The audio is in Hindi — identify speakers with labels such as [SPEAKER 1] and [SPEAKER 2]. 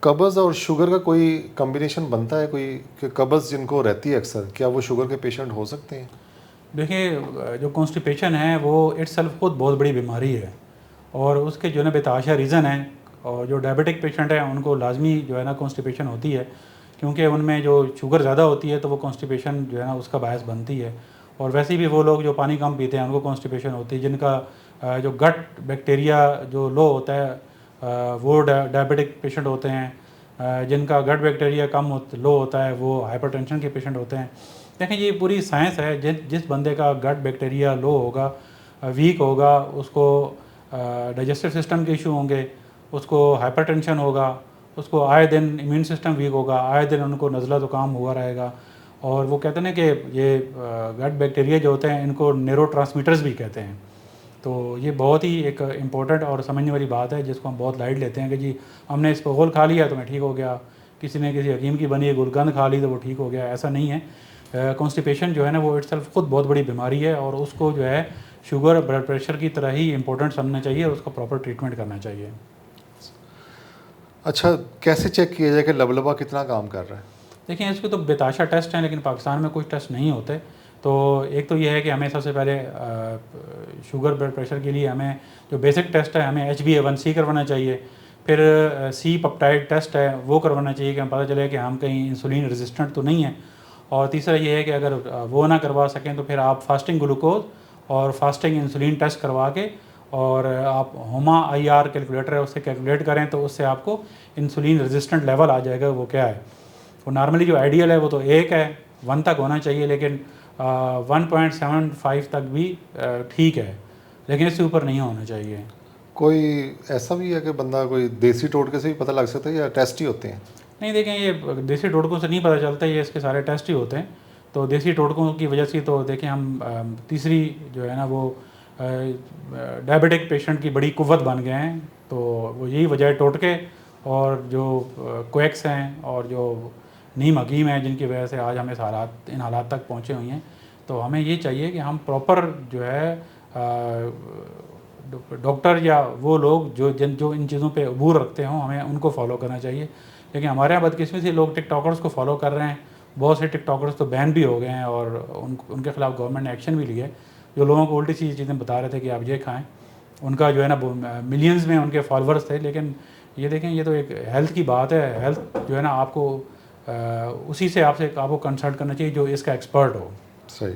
[SPEAKER 1] कब्ज़ और शुगर का कोई कॉम्बिनेशन बनता है कोई, कि कब्ज़ जिनको रहती है अक्सर, क्या वो शुगर के पेशेंट हो सकते हैं?
[SPEAKER 2] देखिए, जो कॉन्स्टिपेशन है वो इट्सल्फ खुद बहुत बड़ी बीमारी है और उसके जो है ना बेतहाशा रीज़न है। और जो डायबिटिक पेशेंट है उनको लाजमी जो है ना कॉन्स्टिपेशन होती है, क्योंकि उनमें जो शुगर ज़्यादा होती है तो वो कॉन्स्टिपेशन जो है ना उसका बायस बनती है। और वैसे भी वो लोग जो पानी कम पीते हैं उनको कॉन्स्टिपेशन होती है, जिनका जो गट बैक्टीरिया जो लो होता है वो डायबिटिक पेशेंट होते हैं। जिनका गट बैक्टीरिया लो होता है वो हाइपरटेंशन के पेशेंट होते हैं। देखें, ये पूरी साइंस है। जिस बंदे का गट बैक्टीरिया लो होगा, वीक होगा, उसको डाइजेस्टिव सिस्टम के इशू होंगे, उसको हाइपरटेंशन होगा, उसको आए दिन इम्यून सिस्टम वीक होगा, आए दिन उनको नज़ला ज़ुकाम हुआ रहेगा। और वो कहते हैं ना कि ये गट बैक्टीरिया जो होते हैं इनको न्यूरोट्रांसमीटर्स भी कहते हैं। तो ये बहुत ही एक इम्पोर्टेंट और समझने वाली बात है, जिसको हम बहुत लाइट लेते हैं कि जी हमने इस पर गोल खा लिया तो मैं ठीक हो गया, किसी ने किसी हकीम की बनी गुलकंद खा ली तो वो ठीक हो गया। ऐसा नहीं है। कॉन्स्टिपेशन जो है ना वो इट्सल्फ खुद बहुत बड़ी बीमारी है और उसको जो है शुगर ब्लड प्रेशर की तरह ही इंपॉर्टेंट समझना चाहिए और उसका प्रॉपर ट्रीटमेंट करना चाहिए।
[SPEAKER 1] अच्छा, कैसे चेक किया जाए कि लबलबा कितना काम कर रहा है?
[SPEAKER 2] देखिए, इसके तो बेताशा टेस्ट हैं, लेकिन पाकिस्तान में कुछ टेस्ट नहीं होते। तो एक तो ये है कि हमें सबसे पहले शुगर ब्लड प्रेशर के लिए हमें जो बेसिक टेस्ट है हमें HbA1c करवाना चाहिए। फिर सी पेप्टाइड टेस्ट है वो करवाना चाहिए कि हम पता चले कि हम कहीं इंसुलिन रेजिस्टेंट तो नहीं है। और तीसरा ये है कि अगर वो ना करवा सकें तो फिर आप फास्टिंग ग्लूकोज और फास्टिंग इंसुलिन टेस्ट करवा के और आप होमा IR कैलकुलेटर है उससे कैलकुलेट करें तो उससे आपको इंसुलिन रेजिस्टेंट लेवल आ जाएगा वो क्या है। और नॉर्मली जो आइडियल है वो तो 1 है, 1 तक होना चाहिए, लेकिन 1.75 तक भी ठीक है, लेकिन इससे ऊपर नहीं होना चाहिए।
[SPEAKER 1] कोई ऐसा भी है कि बंदा कोई देसी टोटके से भी पता लग सकता है या टेस्ट ही होते हैं?
[SPEAKER 2] नहीं, देखें, ये देसी टोटकों से नहीं पता चलता, ये इसके सारे टेस्ट ही होते हैं। तो देसी टोटकों की वजह से तो देखें हम तीसरी जो है ना वो डायबिटिक पेशेंट की बड़ी कुव्वत बन गए हैं। तो वो यही वजह है, टोटके और जो क्वैक्स हैं और जो नीम हकीम हैं, जिनकी वजह से आज हम इन हालात तक पहुँचे हुए हैं। तो हमें ये चाहिए कि हम प्रॉपर जो है डॉक्टर या वो लोग जो इन चीज़ों पे अबूर रखते हों, हमें उनको फॉलो करना चाहिए। लेकिन हमारे यहाँ बदकिस्मती से लोग टिकटॉकर्स को फॉलो कर रहे हैं। बहुत से टिकटॉकर्स तो बैन भी हो गए हैं और उनके खिलाफ गवर्नमेंट ने एक्शन भी लिया है, जो लोगों को उल्टी सी चीज़ें बता रहे थे कि आप ये खाएं। उनका जो है ना मिलियंस में उनके फॉलोअर्स थे। लेकिन ये देखें, ये तो एक हेल्थ की बात है। हेल्थ जो है ना आपको उसी से आपको कंसल्ट करना चाहिए जो इसका एक्सपर्ट हो।
[SPEAKER 1] सही।